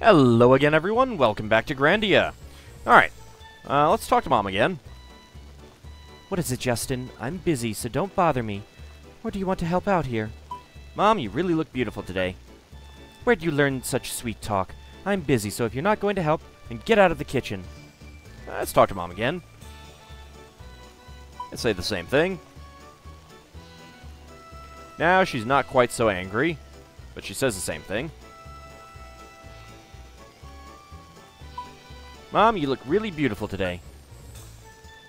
Hello again, everyone. Welcome back to Grandia. Alright, let's talk to Mom again. What is it, Justin? I'm busy, so don't bother me. Or do you want to help out here? Mom, you really look beautiful today. Where'd you learn such sweet talk? I'm busy, so if you're not going to help, then get out of the kitchen. Let's talk to Mom again. Let's say the same thing. Now, she's not quite so angry, but she says the same thing. Mom, you look really beautiful today.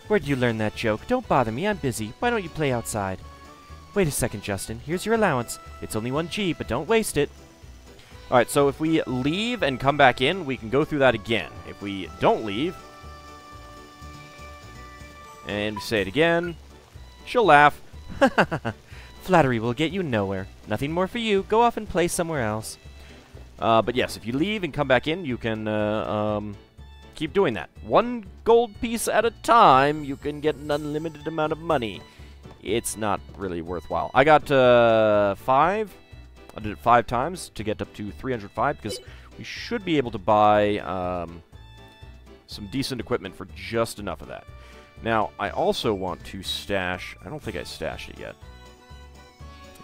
Where'd you learn that joke? Don't bother me, I'm busy. Why don't you play outside? Wait a second, Justin. Here's your allowance. It's only 1G, but don't waste it. Alright, so if we leave and come back in, we can go through that again. If we don't leave, and say it again, she'll laugh. Flattery will get you nowhere. Nothing more for you. Go off and play somewhere else. But yes, if you leave and come back in, you can keep doing that. 1 gold piece at a time, you can get an unlimited amount of money. It's not really worthwhile. I got 5. I did it 5 times to get up to 305 because we should be able to buy some decent equipment for just enough of that. Now, I also want to stash... I don't think I stashed it yet.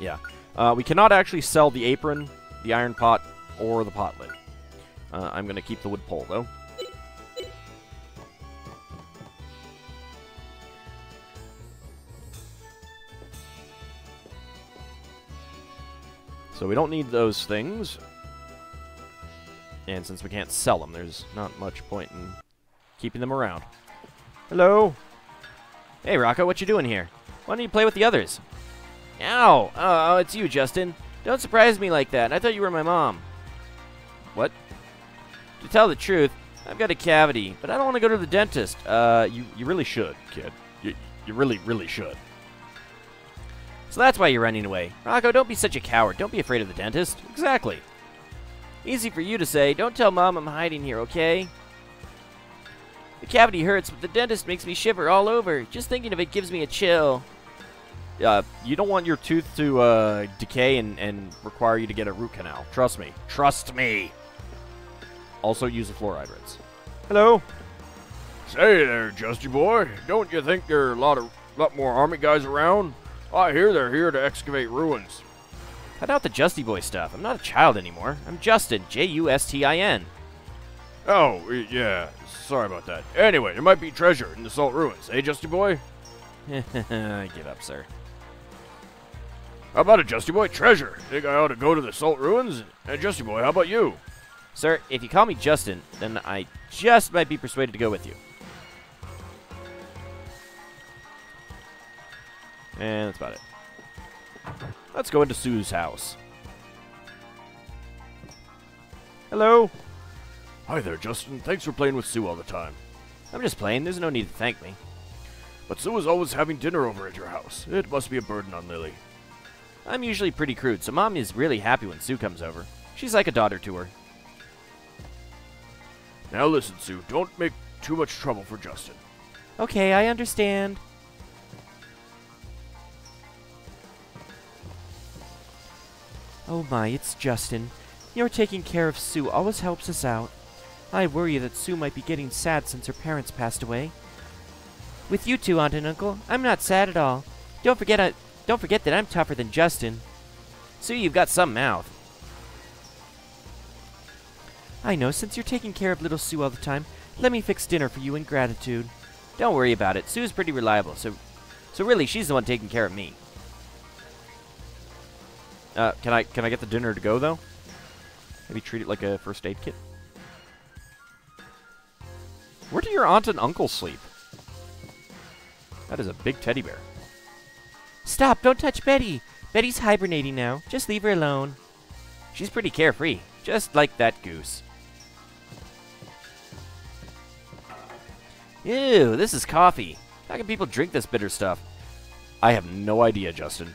Yeah. We cannot actually sell the apron, the iron pot, or the pot lid. I'm going to keep the wood pole, though. So we don't need those things. And since we can't sell them, there's not much point in keeping them around. Hello? Hey, Rocco, what you doing here? Why don't you play with the others? Ow! Oh, it's you, Justin. Don't surprise me like that. I thought you were my mom. What? To tell the truth, I've got a cavity, but I don't want to go to the dentist. You really should, kid. You really, really should. So that's why you're running away. Rocco, don't be such a coward. Don't be afraid of the dentist. Exactly. Easy for you to say. Don't tell Mom I'm hiding here, okay? The cavity hurts, but the dentist makes me shiver all over. Just thinking of it gives me a chill. You don't want your tooth to decay and require you to get a root canal. Trust me. Trust me. Also use a fluoride rinse. Hello? Say there, Justy boy. Don't you think there are a lot more army guys around? I hear they're here to excavate ruins. Cut out the Justy boy stuff. I'm not a child anymore. I'm Justin. Justin. Oh, yeah. Sorry about that. Anyway, there might be treasure in the salt ruins. Eh, Justy boy? Get up, sir. How about it, Justy boy? Treasure. Think I ought to go to the salt ruins? And Justy boy, how about you? Sir, if you call me Justin, then I just might be persuaded to go with you. And that's about it. Let's go into Sue's house. Hello? Hi there, Justin. Thanks for playing with Sue all the time. I'm just playing. There's no need to thank me. But Sue is always having dinner over at your house. It must be a burden on Lily. I'm usually pretty crude, so Mom is really happy when Sue comes over. She's like a daughter to her. Now listen, Sue. Don't make too much trouble for Justin. Okay, I understand. Oh my, it's Justin. Your taking care of Sue always helps us out. I worry that Sue might be getting sad since her parents passed away. With you two, Aunt and Uncle, I'm not sad at all. Don't forget that I'm tougher than Justin. Sue, you've got some mouth. I know, since you're taking care of little Sue all the time, let me fix dinner for you in gratitude. Don't worry about it. Sue's pretty reliable, so really, she's the one taking care of me. Can I get the dinner to go, though? Maybe treat it like a first aid kit? Where do your aunt and uncle sleep? That is a big teddy bear. Stop! Don't touch Betty! Betty's hibernating now. Just leave her alone. She's pretty carefree, just like that goose. Ew, this is coffee. How can people drink this bitter stuff? I have no idea, Justin.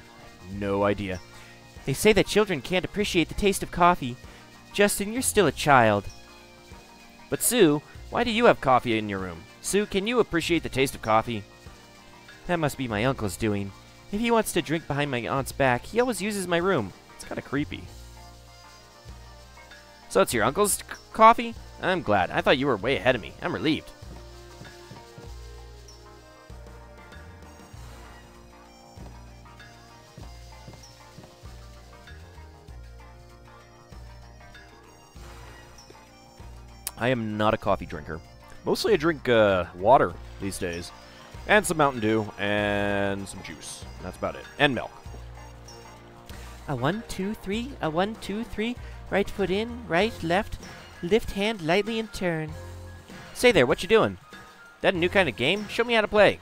No idea. They say that children can't appreciate the taste of coffee. Justin, you're still a child. But Sue, why do you have coffee in your room? Sue, can you appreciate the taste of coffee? That must be my uncle's doing. If he wants to drink behind my aunt's back, he always uses my room. It's kind of creepy. So it's your uncle's coffee? I'm glad. I thought you were way ahead of me. I'm relieved. I am not a coffee drinker. Mostly I drink water these days. And some Mountain Dew, and some juice. That's about it. And milk. A 1, 2, 3, a 1, 2, 3. Right foot in, right, left. Lift hand lightly and turn. Say there, what you doing? That a new kind of game? Show me how to play.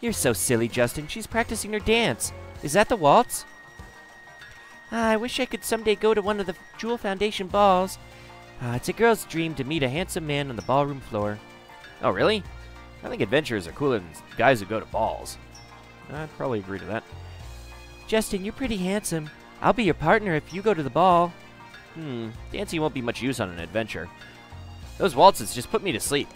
You're so silly, Justin. She's practicing her dance. Is that the waltz? I wish I could someday go to one of the Jewel Foundation balls. It's a girl's dream to meet a handsome man on the ballroom floor. Oh, really? I think adventurers are cooler than guys who go to balls. I'd probably agree to that. Justin, you're pretty handsome. I'll be your partner if you go to the ball. Dancing won't be much use on an adventure. Those waltzes just put me to sleep.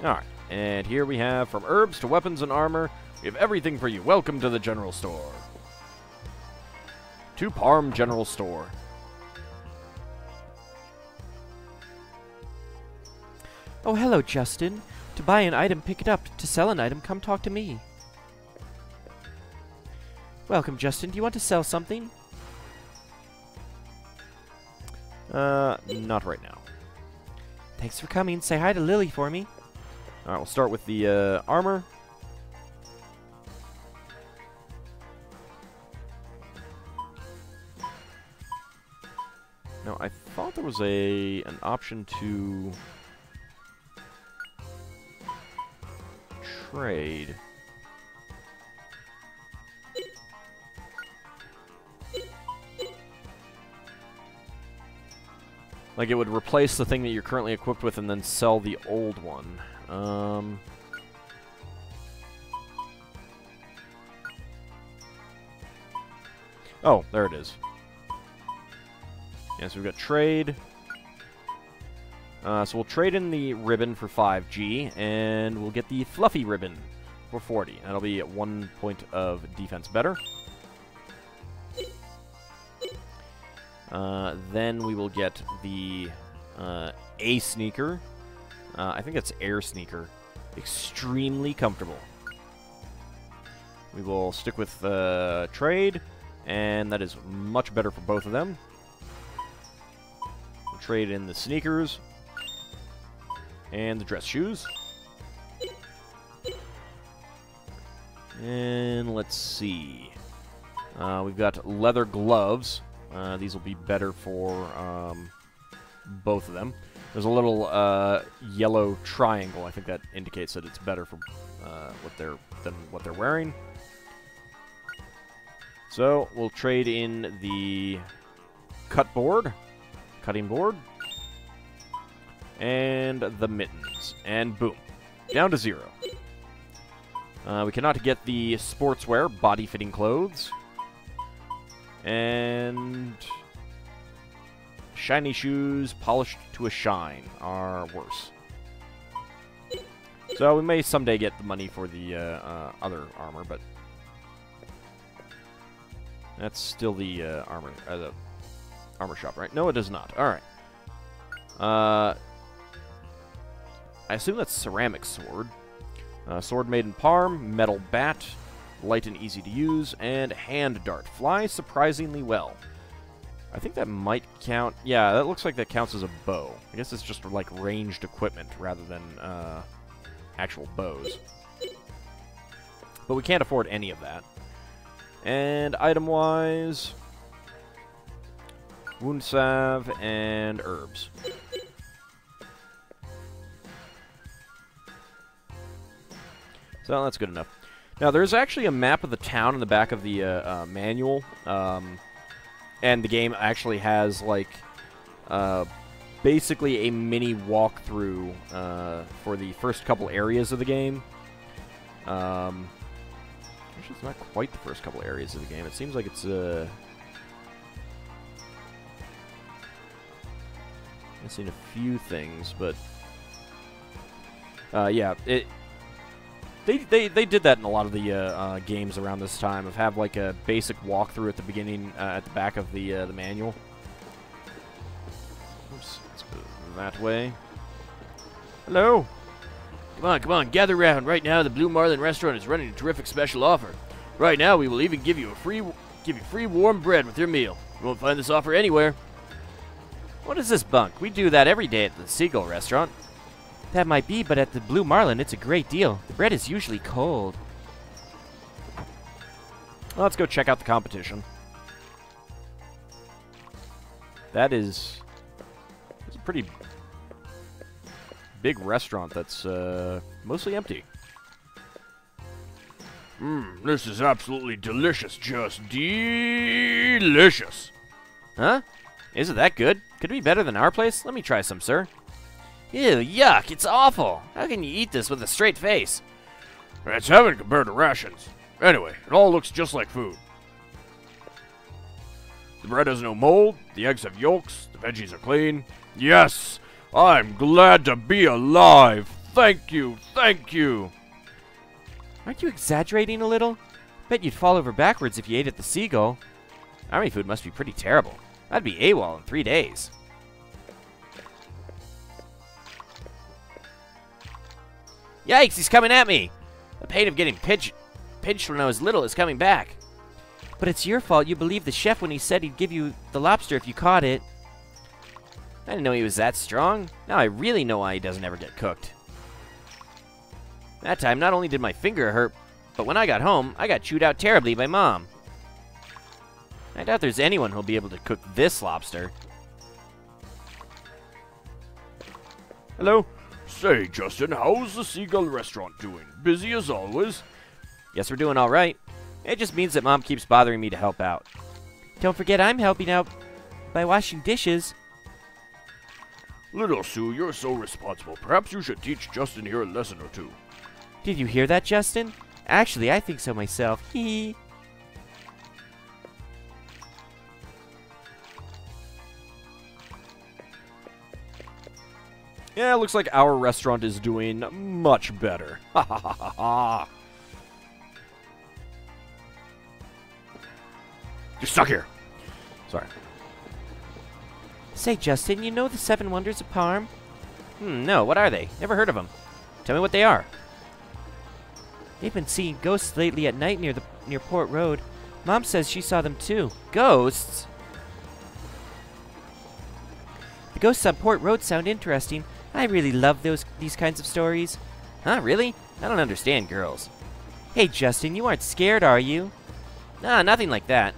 Alright, and here we have from herbs to weapons and armor, we have everything for you. Welcome to the general store. To Parm General Store. Oh, hello, Justin. To buy an item, pick it up. To sell an item, come talk to me. Welcome, Justin. Do you want to sell something? Not right now. Thanks for coming. Say hi to Lily for me. Alright, we'll start with the armor. Now, I thought there was an option to trade. Like, it would replace the thing that you're currently equipped with and then sell the old one. Oh, there it is. Yeah, so we've got trade. So we'll trade in the ribbon for 5G, and we'll get the fluffy ribbon for 40. That'll be at 1 point of defense better. Then we will get the A sneaker. I think that's air sneaker. Extremely comfortable. We will stick with trade, and that is much better for both of them. We'll trade in the sneakers and the dress shoes. And let's see. We've got leather gloves. These will be better for both of them. There's a little yellow triangle. I think that indicates that it's better for than what they're wearing. So we'll trade in the cutting board, and the mittens, and boom, down to 0. We cannot get the sportswear, body-fitting clothes. And shiny shoes, polished to a shine, are worse. So we may someday get the money for the other armor, but that's still the armor shop, right? No, it does not. All right. I assume that's ceramic sword. Sword made in Parm, metal bat. Light and easy to use, and hand dart. Flies surprisingly well. I think that might count. Yeah, that looks like that counts as a bow. I guess it's just like ranged equipment rather than actual bows. But we can't afford any of that. And item-wise, wound salve and herbs. So that's good enough. Now, there's actually a map of the town in the back of the manual, and the game actually has, like, basically a mini walkthrough for the first couple areas of the game. Actually, it's not quite the first couple areas of the game. It seems like it's missing a few things, but yeah, They did that in a lot of the games around this time, of have like a basic walkthrough at the beginning, at the back of the manual. Oops, let's go that way. Hello. Come on, gather round. Right now, the Blue Marlin restaurant is running a terrific special offer. Right now, we will even give you free warm bread with your meal. You won't find this offer anywhere. What is this bunk? We do that every day at the Seagull Restaurant. That might be, but at the Blue Marlin, it's a great deal. The bread is usually cold. Well, let's go check out the competition. That is... It's a pretty big restaurant that's mostly empty. This is absolutely delicious. Just delicious. Huh? Is it that good? Could it be better than our place? Let me try some, sir. Ew, yuck, it's awful. How can you eat this with a straight face? It's heaven compared to rations. Anyway, it all looks just like food. The bread has no mold, the eggs have yolks, the veggies are clean. Yes, I'm glad to be alive. Thank you, thank you. Aren't you exaggerating a little? Bet you'd fall over backwards if you ate at the Seagull. Army food must be pretty terrible. I'd be AWOL in 3 days. Yikes, he's coming at me! The pain of getting pinched when I was little is coming back. But it's your fault. You believed the chef when he said he'd give you the lobster if you caught it. I didn't know he was that strong. Now I really know why he doesn't ever get cooked. That time, not only did my finger hurt, but when I got home, I got chewed out terribly by Mom. I doubt there's anyone who'll be able to cook this lobster. Hello? Say, Justin, how's the Seagull Restaurant doing? Busy as always? Guess we're doing all right. It just means that Mom keeps bothering me to help out. Don't forget I'm helping out by washing dishes. Little Sue, you're so responsible. Perhaps you should teach Justin here a lesson or two. Did you hear that, Justin? Actually, I think so myself. Hee. Yeah, it looks like our restaurant is doing much better. Ha ha ha ha ha. You're stuck here. Sorry. Say, Justin, you know the 7 Wonders of Parm? No, what are they? Never heard of them. Tell me what they are. They've been seeing ghosts lately at night near Port Road. Mom says she saw them too. Ghosts? The ghosts on Port Road sound interesting. I really love these kinds of stories. Huh, really? I don't understand girls. Hey, Justin, you aren't scared, are you? Nah, nothing like that.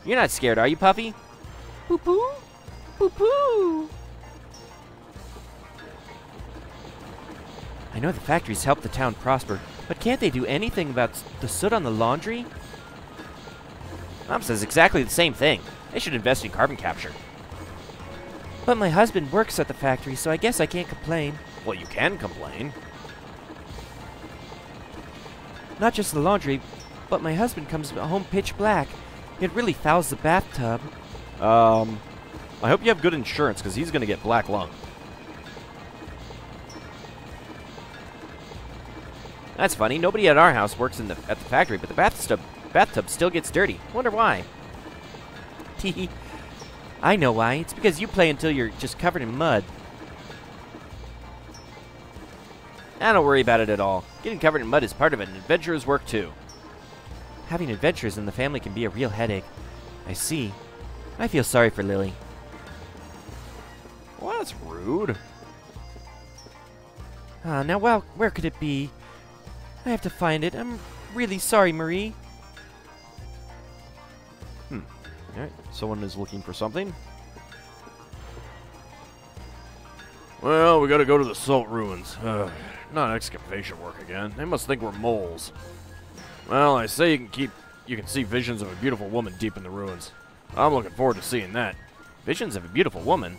You're not scared, are you, Puffy? Poo-poo? Poo-poo! I know the factories help the town prosper, but can't they do anything about the soot on the laundry? Mom says exactly the same thing. They should invest in carbon capture. But my husband works at the factory, so I guess I can't complain. Well, you can complain. Not just the laundry, but my husband comes home pitch black. It really fouls the bathtub. I hope you have good insurance, because he's going to get black lung. That's funny. Nobody at our house works at the factory, but the bathtub still gets dirty. Wonder why. Tee. I know why. It's because you play until you're just covered in mud. Don't worry about it at all. Getting covered in mud is part of an adventurer's work, too. Having adventures in the family can be a real headache. I see. I feel sorry for Lily. Well, that's rude. Now, well, where could it be? I have to find it. I'm really sorry, Marie. Alright, someone is looking for something. Well, we gotta go to the salt ruins. Not excavation work again. They must think we're moles. Well, I say you can see visions of a beautiful woman deep in the ruins. I'm looking forward to seeing that. Visions of a beautiful woman?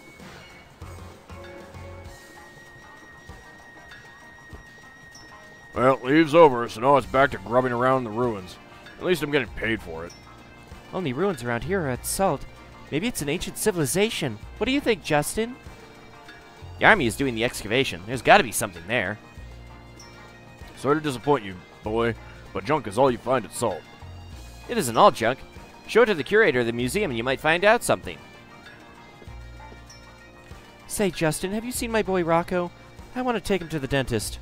Well, leave's over, so now it's back to grubbing around in the ruins. At least I'm getting paid for it. Only ruins around here are at salt. Maybe it's an ancient civilization. What do you think, Justin? The army is doing the excavation. There's got to be something there. Sorry to disappoint you, boy, but junk is all you find at Salt. It isn't all junk. Show it to the curator of the museum and you might find out something. Say, Justin, have you seen my boy Rocco? I want to take him to the dentist.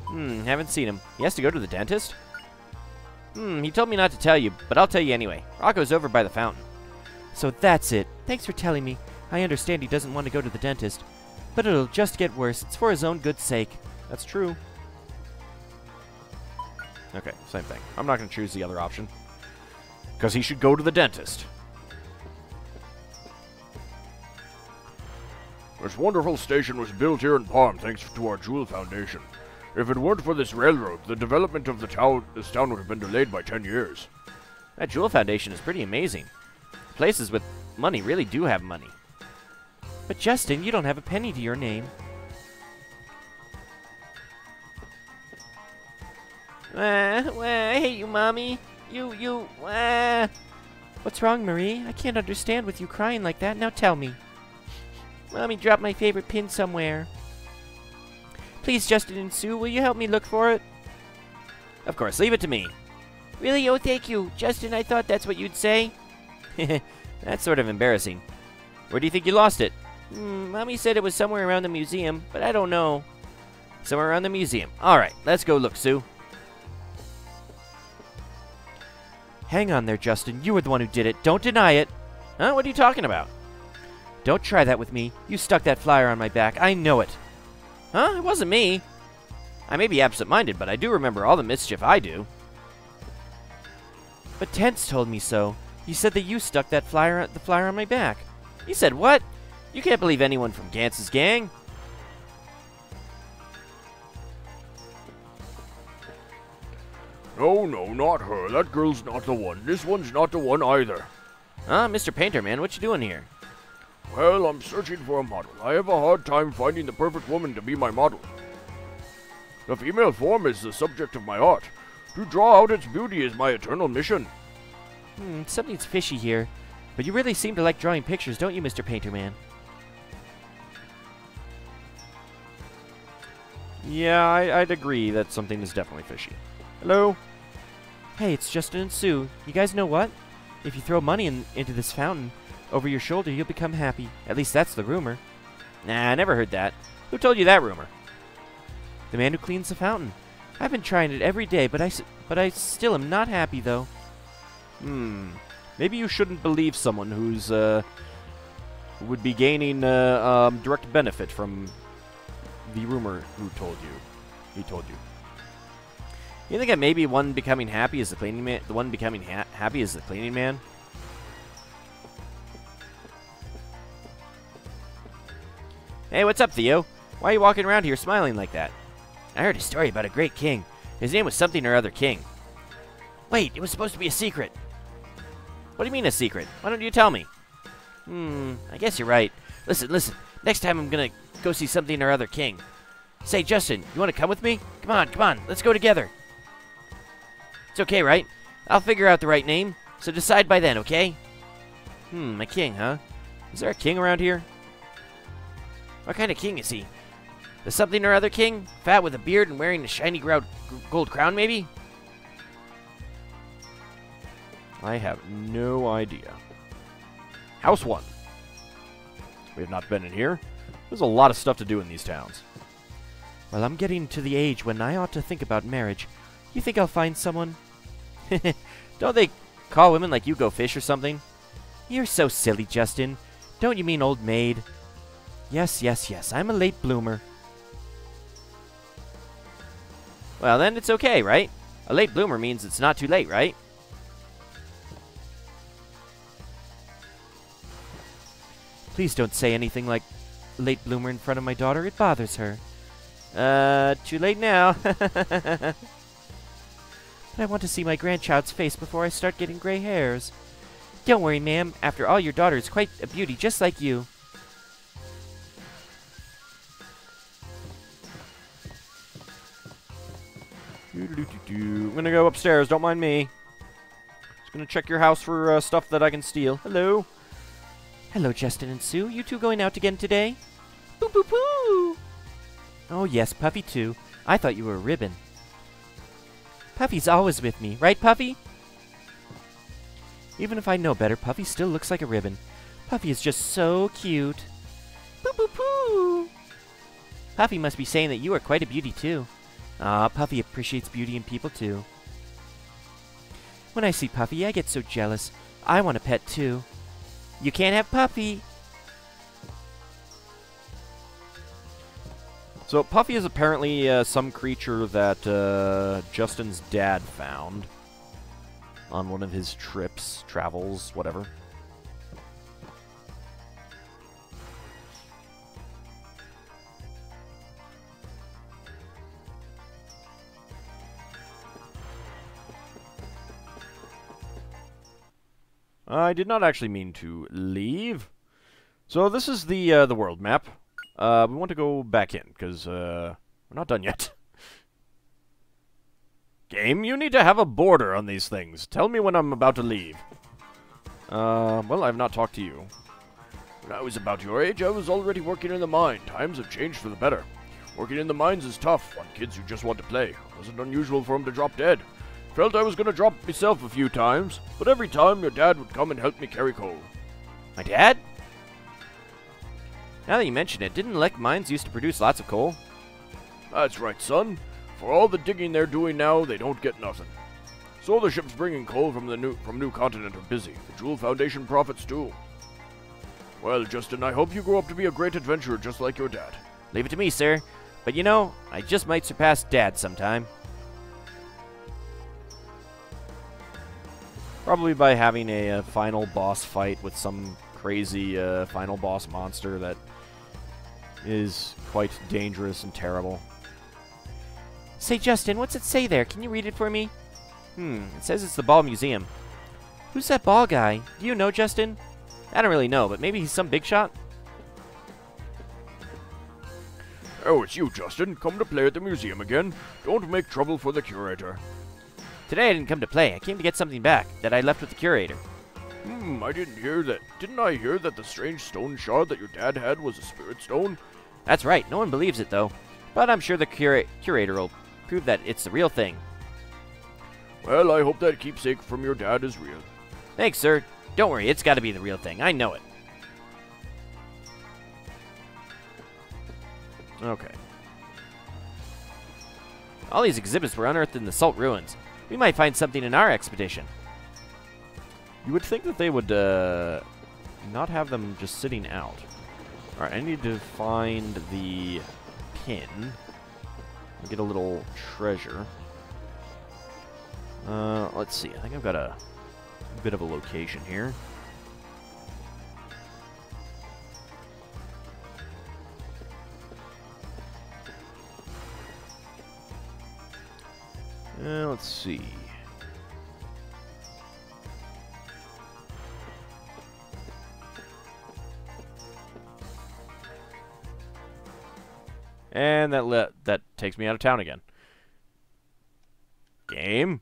Haven't seen him. He has to go to the dentist? He told me not to tell you, but I'll tell you anyway. Rocco's over by the fountain. So that's it. Thanks for telling me. I understand he doesn't want to go to the dentist, but it'll just get worse. It's for his own good sake. That's true. Okay, same thing. I'm not going to choose the other option. Because he should go to the dentist. This wonderful station was built here in Palm thanks to our Jewel Foundation. If it weren't for this railroad, the development of this town would have been delayed by 10 years. That Jewel Foundation is pretty amazing. Places with money really do have money. But Justin, you don't have a penny to your name. I hate you, Mommy. What's wrong, Marie? I can't understand with you crying like that. Now tell me. Mommy dropped my favorite pin somewhere. Please, Justin and Sue, will you help me look for it? Of course, leave it to me. Really? Oh, thank you. Justin, I thought that's what you'd say. That's sort of embarrassing. Where do you think you lost it? Mommy said it was somewhere around the museum, but I don't know. Somewhere around the museum. Alright, let's go look, Sue. Hang on there, Justin. You were the one who did it. Don't deny it. Huh? What are you talking about? Don't try that with me. You stuck that flyer on my back. I know it. Huh? It wasn't me. I may be absent-minded, but I do remember all the mischief I do. But Tense told me so. He said that you stuck that flyer on my back. He said what? You can't believe anyone from Gantz's gang. No, not her. That girl's not the one. This one's not the one either. Huh? Mr. Painter, man, what you doing here? Well, I'm searching for a model. I have a hard time finding the perfect woman to be my model. The female form is the subject of my art. To draw out its beauty is my eternal mission. Something's fishy here. But you really seem to like drawing pictures, don't you, Mr. Painter Man? Yeah, I'd agree that something is definitely fishy. Hello? Hey, it's Justin and Sue. You guys know what? If you throw money into this fountain over your shoulder, you'll become happy. At least that's the rumor. Nah, I never heard that. Who told you that rumor? The man who cleans the fountain. I've been trying it every day, but I still am not happy, though. Maybe you shouldn't believe someone who's, who would be gaining, direct benefit from the rumor he told you. You think that maybe one becoming happy is the cleaning man? The one becoming happy is the cleaning man? Hey, what's up, Theo? Why are you walking around here smiling like that? I heard a story about a great king. His name was something or other king. Wait, it was supposed to be a secret. What do you mean a secret? Why don't you tell me? I guess you're right. Listen. Next time I'm gonna go see something or other king. Say, Justin, you want to come with me? Come on, let's go together. It's okay, right? I'll figure out the right name, so decide by then, okay? A king, huh? Is there a king around here? What kind of king is he? The something or other king? Fat with a beard and wearing a shiny gold crown, maybe? I have no idea. House 1. We have not been in here. There's a lot of stuff to do in these towns. Well, I'm getting to the age when I ought to think about marriage. You think I'll find someone? Don't they call women like you go fish or something? You're so silly, Justin. Don't you mean old Maid? Yes. I'm a late bloomer. Well, then it's okay, right? A late bloomer means it's not too late, right? Please don't say anything like late bloomer in front of my daughter. It bothers her. Too late now. But I want to see my grandchild's face before I start getting gray hairs. Don't worry, ma'am. After all, your daughter is quite a beauty, just like you. I'm gonna go upstairs, don't mind me. Just gonna check your house for stuff that I can steal. Hello? Hello, Justin and Sue. You two going out again today? Boo, boo, boo! Oh, yes, Puffy too. I thought you were a ribbon. Puffy's always with me, right, Puffy? Even if I know better, Puffy still looks like a ribbon. Puffy is just so cute. Poo poo poo! Puffy must be saying that you are quite a beauty, too. Ah, Puffy appreciates beauty in people, too. When I see Puffy, I get so jealous. I want a pet, too. You can't have Puffy! So, Puffy is apparently some creature that Justin's dad found on one of his trips, travels, whatever. I did not actually mean to leave. So this is the world map. We want to go back in, because we're not done yet. Game, you need to have a border on these things. Tell me when I'm about to leave. Well, I've not talked to you. When I was about your age, I was already working in the mine. Times have changed for the better. Working in the mines is tough on kids who just want to play. It wasn't unusual for them to drop dead. Felt I was going to drop myself a few times, but every time your dad would come and help me carry coal. My dad? Now that you mention it, didn't Lek Mines used to produce lots of coal? That's right, son. For all the digging they're doing now, they don't get nothing. So the ships bringing coal from New Continent are busy. The Jewel Foundation profits too. Well, Justin, I hope you grow up to be a great adventurer just like your dad. Leave it to me, sir. But you know, I just might surpass Dad sometime. Probably by having a final boss fight with some crazy final boss monster that is quite dangerous and terrible. Say, Justin, what's it say there? Can you read it for me? It says it's the Ball Museum. Who's that ball guy? Do you know, Justin? I don't really know, but maybe he's some big shot? Oh, it's you, Justin. Come to play at the museum again. Don't make trouble for the Curator. Today I didn't come to play. I came to get something back that I left with the Curator. I didn't hear that. Didn't I hear that the strange stone shard that your dad had was a spirit stone? That's right. No one believes it, though. But I'm sure the Curator will prove that it's the real thing. Well, I hope that keepsake from your dad is real. Thanks, sir. Don't worry, it's got to be the real thing. I know it. Okay. All these exhibits were unearthed in the Salt Ruins. We might find something in our expedition. You would think that they would not have them just sitting out. Alright, I need to find the pin. Get a little treasure. Let's see. I think I've got a bit of a location here. Let's see. And that takes me out of town again. Game?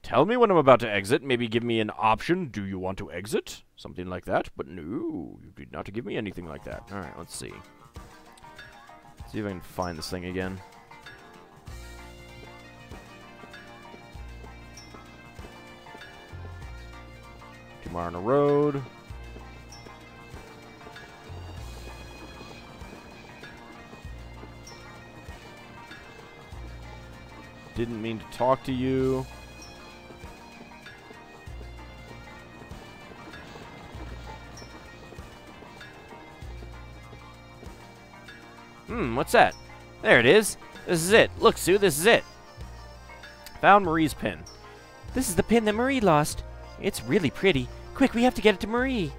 Tell me when I'm about to exit. Maybe give me an option. Do you want to exit? Something like that. But no, you did not give me anything like that. Alright, let's see. See if I can find this thing again. Marlin Road. Didn't mean to talk to you. What's that? There it is. This is it. Look, Sue, this is it. Found Marie's pin. This is the pin that Marie lost. It's really pretty. Quick, we have to get it to Marie.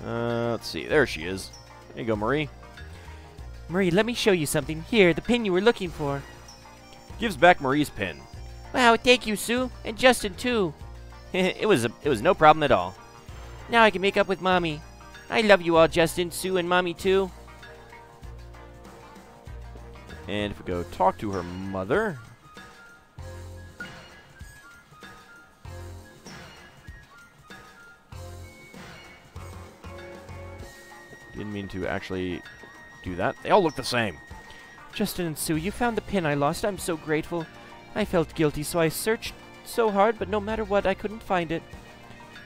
Let's see. There she is. There you go, Marie. Marie, let me show you something. Here, the pin you were looking for. Gives back Marie's pin. Wow, thank you, Sue. And Justin, too. it was no problem at all. Now I can make up with Mommy. I love you all, Justin, Sue, and Mommy, too. And if we go talk to her mother... Didn't mean to actually do that. They all look the same. Justin and Sue, you found the pin I lost. I'm so grateful. I felt guilty, so I searched so hard, but no matter what, I couldn't find it.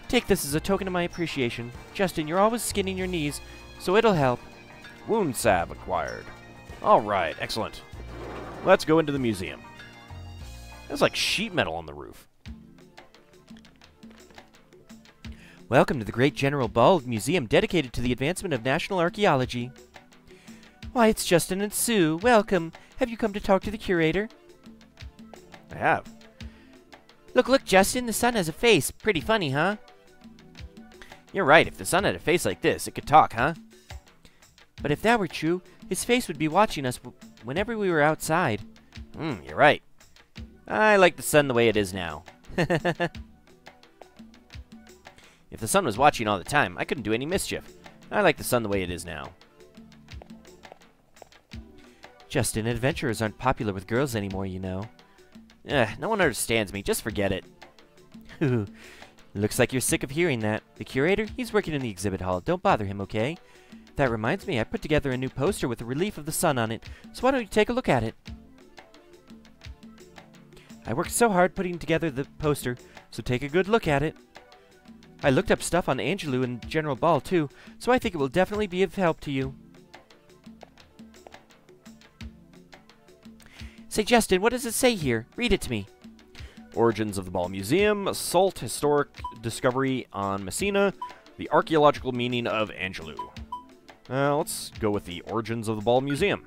Take this as a token of my appreciation. Justin, you're always skinning your knees, so it'll help. Wound salve acquired. Alright, excellent. Let's go into the museum. There's like sheet metal on the roof. Welcome to the Great General Ball Museum dedicated to the advancement of national archaeology. Why, it's Justin and Sue. Welcome. Have you come to talk to the curator? I have. Look, Justin, the sun has a face. Pretty funny, huh? You're right. If the sun had a face like this, it could talk, huh? But if that were true, his face would be watching us whenever we were outside. You're right. I like the sun the way it is now. If the sun was watching all the time, I couldn't do any mischief. I like the sun the way it is now. Justin, adventurers aren't popular with girls anymore, you know. No one understands me. Just forget it. Looks like you're sick of hearing that. The curator, he's working in the exhibit hall. Don't bother him, okay? That reminds me, I put together a new poster with a relief of the sun on it, so why don't you take a look at it? I worked so hard putting together the poster, so take a good look at it. I looked up stuff on Angelou and General Ball, too, so I think it will definitely be of help to you. Say, Justin, what does it say here? Read it to me. Origins of the Ball Museum, Assault Historic Discovery on Messina, the Archaeological Meaning of Angelou. Let's go with the Origins of the Ball Museum.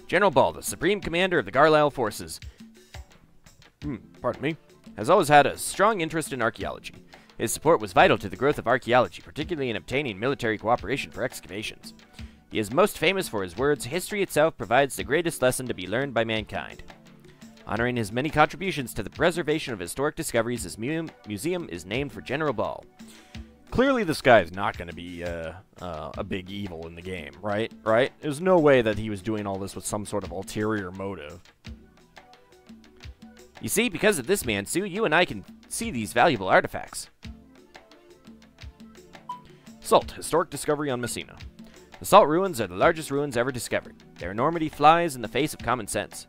General Ball, the Supreme Commander of the Garlisle Forces, Pardon me. has always had a strong interest in archaeology. His support was vital to the growth of archaeology, particularly in obtaining military cooperation for excavations. He is most famous for his words, "History itself provides the greatest lesson to be learned by mankind." Honoring his many contributions to the preservation of historic discoveries, this museum is named for General Ball. Clearly this guy is not going to be a big evil in the game, right? Right? There's no way that he was doing all this with some sort of ulterior motive. You see, because of this man, Sue, you and I can see these valuable artifacts. Salt, Historic Discovery on Messina. The salt ruins are the largest ruins ever discovered. Their enormity flies in the face of common sense.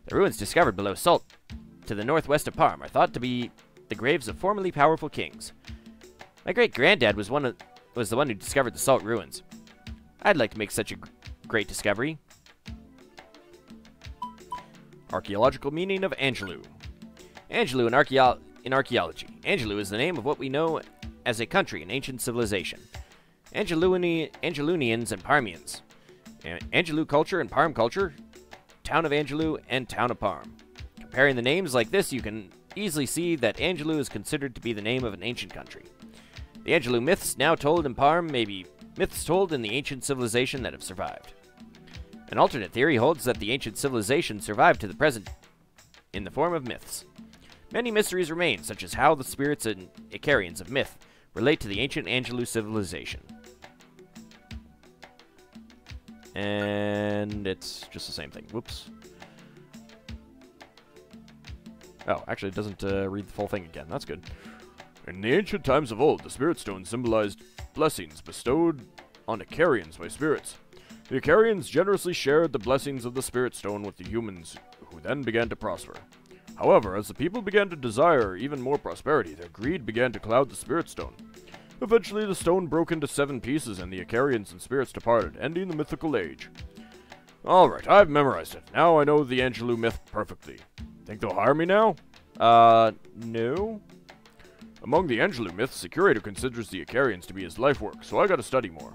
The ruins discovered below Salt, to the northwest of Parme, are thought to be the graves of formerly powerful kings. My great-granddad was the one who discovered the salt ruins. I'd like to make such a great discovery. Archaeological meaning of Angelou. Angelou in archaeology. Angelou is the name of what we know as a country in ancient civilization. Angelunians and Parmians. Angelou culture and Parme culture. Town of Angelou and Town of Parme. Comparing the names like this, you can easily see that Angelou is considered to be the name of an ancient country. The Angelou myths now told in Parme may be myths told in the ancient civilization that have survived. An alternate theory holds that the ancient civilization survived to the present in the form of myths. Many mysteries remain, such as how the spirits and Icarians of myth relate to the ancient Angelou civilization. And it's just the same thing. Whoops. Oh, actually it doesn't read the full thing again. That's good. In the ancient times of old, the Spirit Stone symbolized blessings bestowed on Icarians by spirits. The Icarians generously shared the blessings of the Spirit Stone with the humans, who then began to prosper. However, as the people began to desire even more prosperity, their greed began to cloud the Spirit Stone. Eventually, the stone broke into 7 pieces, and the Icarians and spirits departed, ending the mythical age. Alright, I've memorized it. Now I know the Angelou myth perfectly. Think they'll hire me now? No. Among the Angelou myths, the Curator considers the Icarians to be his life work, so I gotta study more.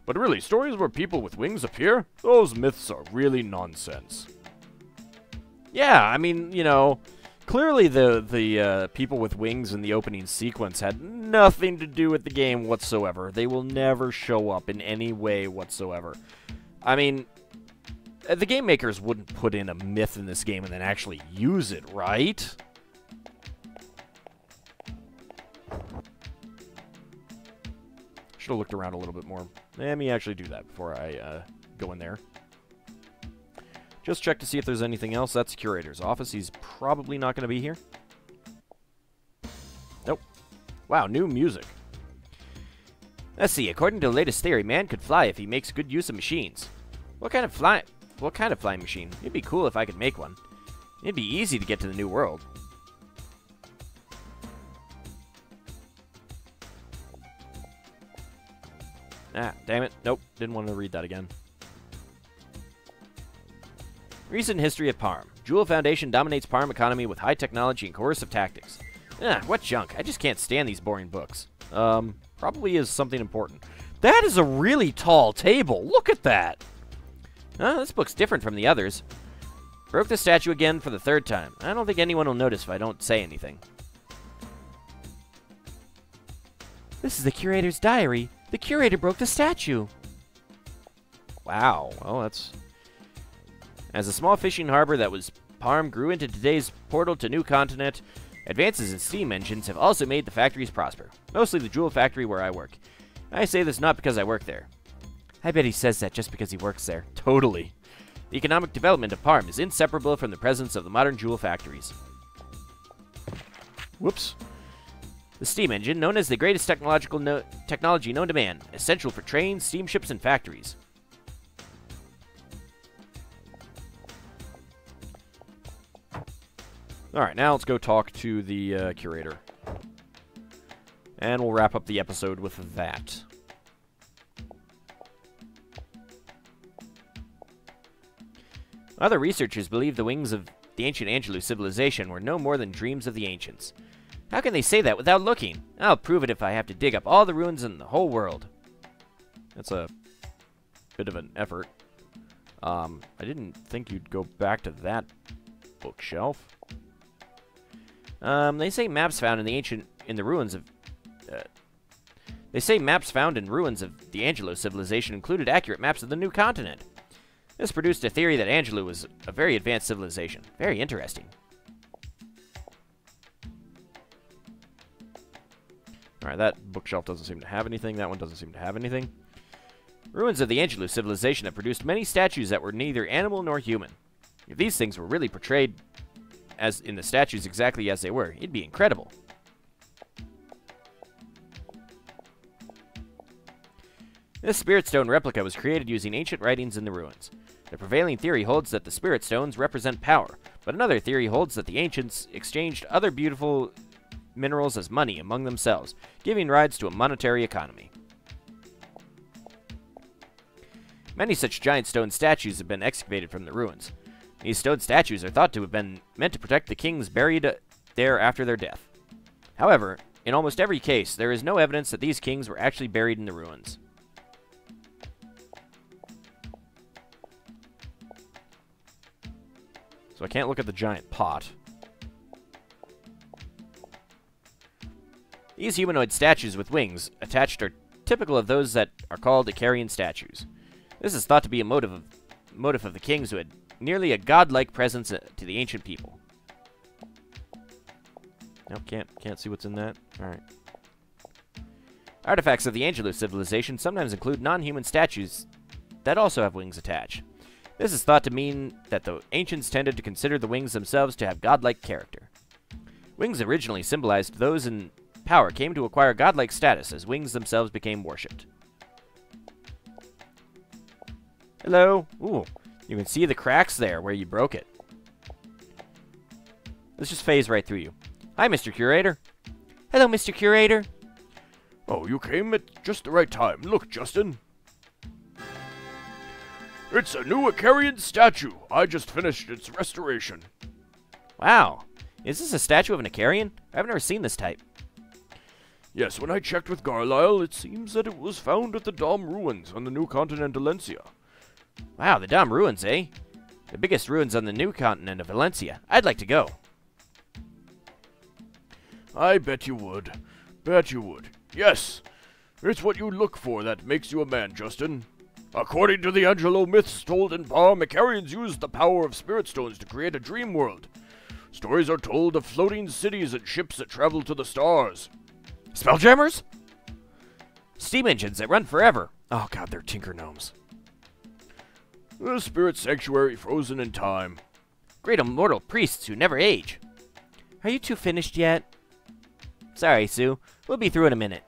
But really, stories where people with wings appear? Those myths are really nonsense. Yeah, I mean, you know, clearly the people with wings in the opening sequence had nothing to do with the game whatsoever. They will never show up in any way whatsoever. I mean, the game makers wouldn't put in a myth in this game and then actually use it, right? Should have looked around a little bit more. Let me actually do that before I go in there. Just check to see if there's anything else. That's Curator's office. He's probably not going to be here. Nope. Wow, new music. Let's see, according to the latest theory, man could fly if he makes good use of machines. What kind of flying machine? It'd be cool if I could make one. It'd be easy to get to the new world. Ah, damn it. Nope, didn't want to read that again. Recent history of Parm. Jewel Foundation dominates Parm economy with high technology and coercive tactics. Ah, what junk. I just can't stand these boring books. Probably is something important. That is a really tall table. Look at that. This book's different from the others. Broke the statue again for the 3rd time. I don't think anyone will notice if I don't say anything. This is the Curator's diary. The Curator broke the statue. Wow. Well, that's... As a small fishing harbor that was Parm grew into today's portal to New Continent, advances in steam engines have also made the factories prosper. Mostly the jewel factory where I work. I say this not because I work there. I bet he says that just because he works there. Totally. The economic development of Parm is inseparable from the presence of the modern jewel factories. Whoops. The steam engine, known as the greatest technology known to man, essential for trains, steamships, and factories. Alright, now let's go talk to the Curator. And we'll wrap up the episode with that. Other researchers believe the wings of the ancient Angelou civilization were no more than dreams of the ancients. How can they say that without looking? I'll prove it if I have to dig up all the ruins in the whole world. That's a bit of an effort. I didn't think you'd go back to that bookshelf. They say maps found in the ruins of the Angelou civilization included accurate maps of the new continent. This produced a theory that Angelou was a very advanced civilization. Very interesting. Alright, that bookshelf doesn't seem to have anything. That one doesn't seem to have anything. Ruins of the Angelou civilization have produced many statues that were neither animal nor human. If these things were really portrayed as in the statues exactly as they were, it'd be incredible. This Spirit Stone replica was created using ancient writings in the ruins. The prevailing theory holds that the Spirit Stones represent power, but another theory holds that the ancients exchanged other beautiful minerals as money among themselves, giving rise to a monetary economy. Many such giant stone statues have been excavated from the ruins. These stone statues are thought to have been meant to protect the kings buried there after their death. However, in almost every case, there is no evidence that these kings were actually buried in the ruins. So I can't look at the giant pot. These humanoid statues with wings attached are typical of those that are called Icarian statues. This is thought to be a motive of the kings who had nearly a godlike presence to the ancient people. No, can't see what's in that. Alright. Artifacts of the Angelou civilization sometimes include non-human statues that also have wings attached. This is thought to mean that the ancients tended to consider the wings themselves to have godlike character. Wings originally symbolized those in power came to acquire godlike status as wings themselves became worshipped. Hello? Ooh, you can see the cracks there where you broke it. Let's just phase right through you. Hi, Mr. Curator. Hello, Mr. Curator. Oh, you came at just the right time. Look, Justin. It's a new Icarian statue. I just finished its restoration. Wow. Is this a statue of an Icarian? I've never seen this type. Yes, when I checked with Garlisle, it seems that it was found at the Dom ruins on the new continent Valencia. Wow, the Dom ruins, eh? The biggest ruins on the new continent of Valencia. I'd like to go. I bet you would. Bet you would. Yes. It's what you look for that makes you a man, Justin. According to the Angelou myths told in Parm, Icarians used the power of spirit stones to create a dream world. Stories are told of floating cities and ships that travel to the stars. Spelljammers? Steam engines that run forever. Oh god, they're tinker gnomes. The spirit sanctuary frozen in time. Great immortal priests who never age. Are you two finished yet? Sorry, Sue. We'll be through in a minute.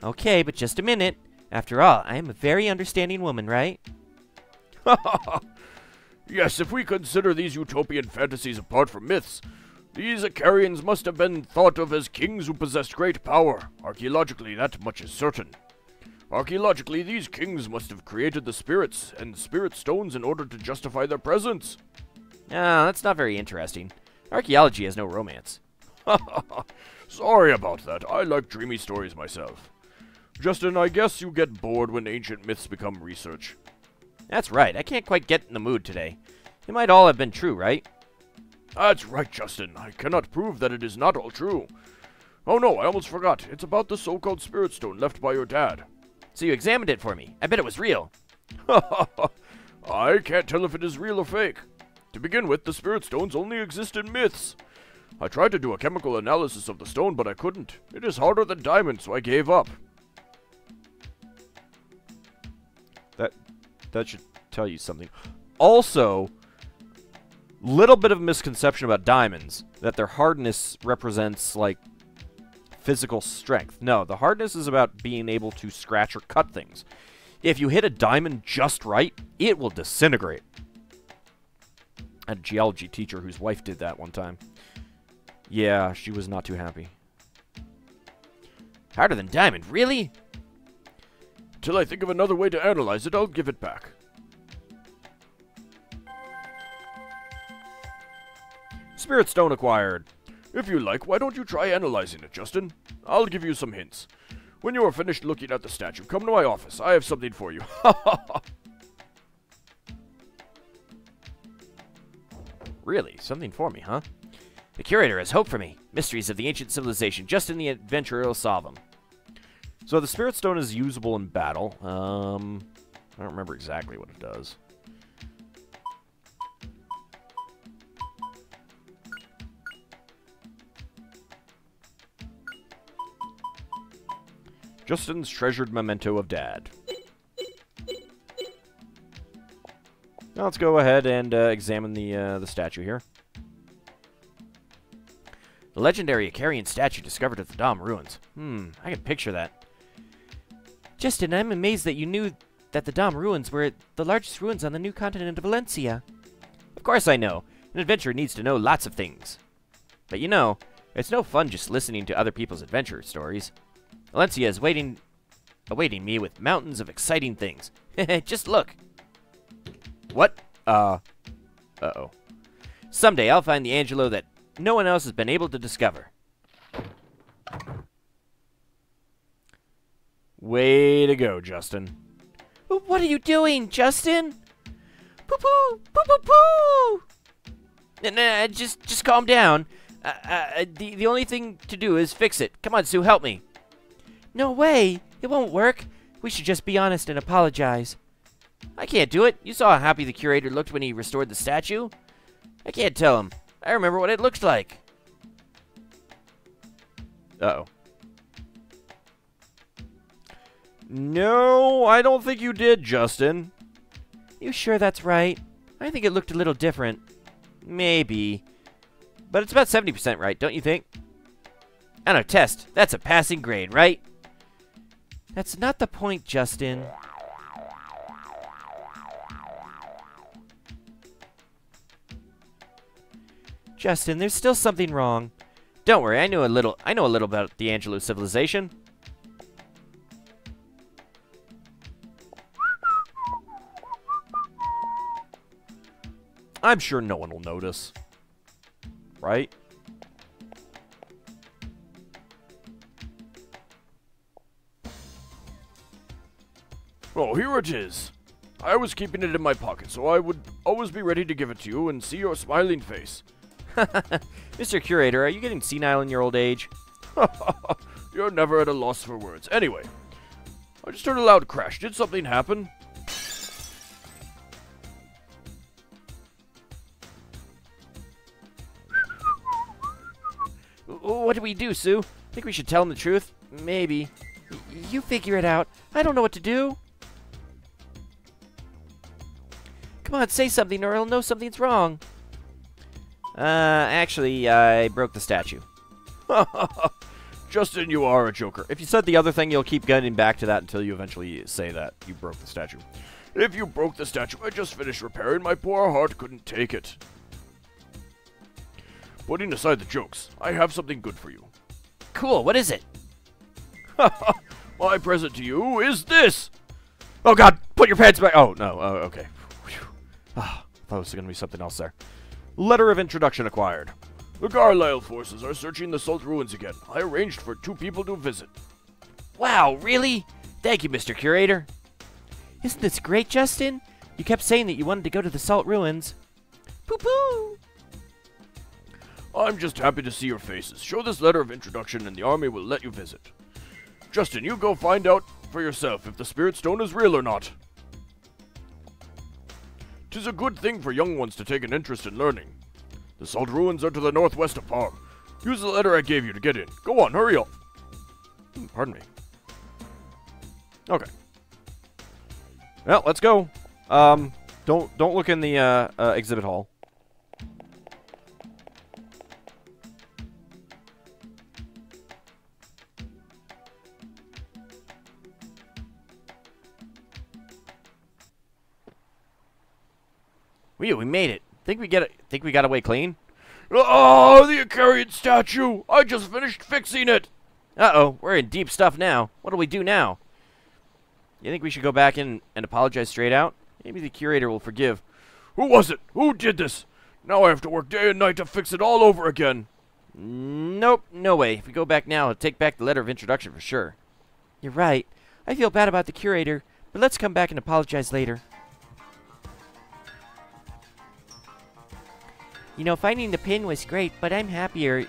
Okay, but just a minute. After all, I am a very understanding woman, right? Yes, if we consider these utopian fantasies apart from myths, these Icarians must have been thought of as kings who possessed great power. Archaeologically, that much is certain. Archaeologically, these kings must have created the spirits and spirit stones in order to justify their presence. Ah, that's not very interesting. Archaeology has no romance. Sorry about that. I like dreamy stories myself. Justin, I guess you get bored when ancient myths become research. That's right, I can't quite get in the mood today. It might all have been true, right? That's right, Justin. I cannot prove that it is not all true. Oh no, I almost forgot. It's about the so-called spirit stone left by your dad. So you examined it for me. I bet it was real. I can't tell if it is real or fake. To begin with, the spirit stones only exist in myths. I tried to do a chemical analysis of the stone, but I couldn't. It is harder than diamond, so I gave up. That should tell you something. Also, little bit of misconception about diamonds, that their hardness represents, like, physical strength. No, the hardness is about being able to scratch or cut things. If you hit a diamond just right, it will disintegrate. I had a geology teacher whose wife did that one time. Yeah, she was not too happy. Harder than diamond, really? Till I think of another way to analyze it, I'll give it back. Spirit stone acquired. If you like, why don't you try analyzing it, Justin? I'll give you some hints. When you are finished looking at the statue, come to my office. I have something for you. Really? Something for me, huh? The Curator has hope for me. Mysteries of the ancient civilization. Just in the adventurer will solve them. So the Spirit Stone is usable in battle. I don't remember exactly what it does. Justin's treasured memento of Dad. Now let's go ahead and examine the statue here. The legendary Icarian statue discovered at the Dom ruins. I can picture that. Justin, I'm amazed that you knew that the Dom ruins were the largest ruins on the new continent of Valencia. Of course I know. An adventurer needs to know lots of things. But you know, it's no fun just listening to other people's adventure stories. Valencia is awaiting me with mountains of exciting things. Just look. What? Uh-oh. Someday I'll find the Angelo that no one else has been able to discover. Way to go, Justin. What are you doing, Justin? Poo-poo! Poo-poo-poo! Nah, just calm down. The only thing to do is fix it. Come on, Sue, help me. No way. It won't work. We should just be honest and apologize. I can't do it. You saw how happy the Curator looked when he restored the statue. I can't tell him. I remember what it looked like. Uh-oh. No, I don't think you did, Justin. You sure that's right? I think it looked a little different. Maybe. But it's about 70% right, don't you think? On a test, that's a passing grade, right? That's not the point, Justin. Justin, there's still something wrong. Don't worry, I know a little about the Angelo civilization. I'm sure no one will notice. Right? Oh, here it is. I was keeping it in my pocket, so I would always be ready to give it to you and see your smiling face. Mr. Curator, are you getting senile in your old age? You're never at a loss for words. Anyway, I just heard a loud crash. Did something happen? What do we do, Sue? Think we should tell him the truth? Maybe. You figure it out. I don't know what to do. Come on, say something or he'll know something's wrong. Actually, I broke the statue. Justin, you are a joker. If you said the other thing, you'll keep getting back to that until you eventually say that you broke the statue. If you broke the statue I just finished repairing, my poor heart couldn't take it. Putting aside the jokes, I have something good for you. Cool, what is it? My present to you is this! Oh god, put your pants back! Oh, no, okay. I thought it was going to be something else there. Letter of introduction acquired. The Carlisle forces are searching the Salt Ruins again. I arranged for 2 people to visit. Wow, really? Thank you, Mr. Curator. Isn't this great, Justin? You kept saying that you wanted to go to the Salt Ruins. Poo-poo! I'm just happy to see your faces. Show this letter of introduction and the army will let you visit. Justin, you go find out for yourself if the Spirit Stone is real or not. 'Tis a good thing for young ones to take an interest in learning. The Salt Ruins are to the northwest of Palm. Use the letter I gave you to get in. Go on, hurry up. Pardon me. Okay. Well, let's go. Don't look in the exhibit hall. We made it. Think we got away clean? Oh, the Icarian statue! I just finished fixing it! Uh-oh, we're in deep stuff now. What do we do now? You think we should go back in and apologize straight out? Maybe the Curator will forgive. Who was it? Who did this? Now I have to work day and night to fix it all over again. Nope, no way. If we go back now, I'll take back the letter of introduction for sure. You're right. I feel bad about the Curator, but let's come back and apologize later. You know, finding the pin was great, but I'm happier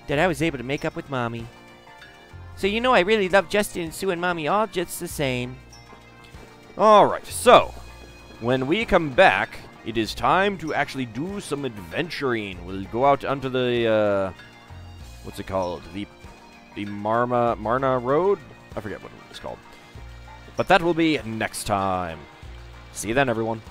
that I was able to make up with Mommy. So you know I really love Justin and Sue and Mommy all just the same. Alright, so, when we come back, it is time to actually do some adventuring. We'll go out onto the, what's it called? The Marna Road? I forget what it's called. But that will be next time. See you then, everyone.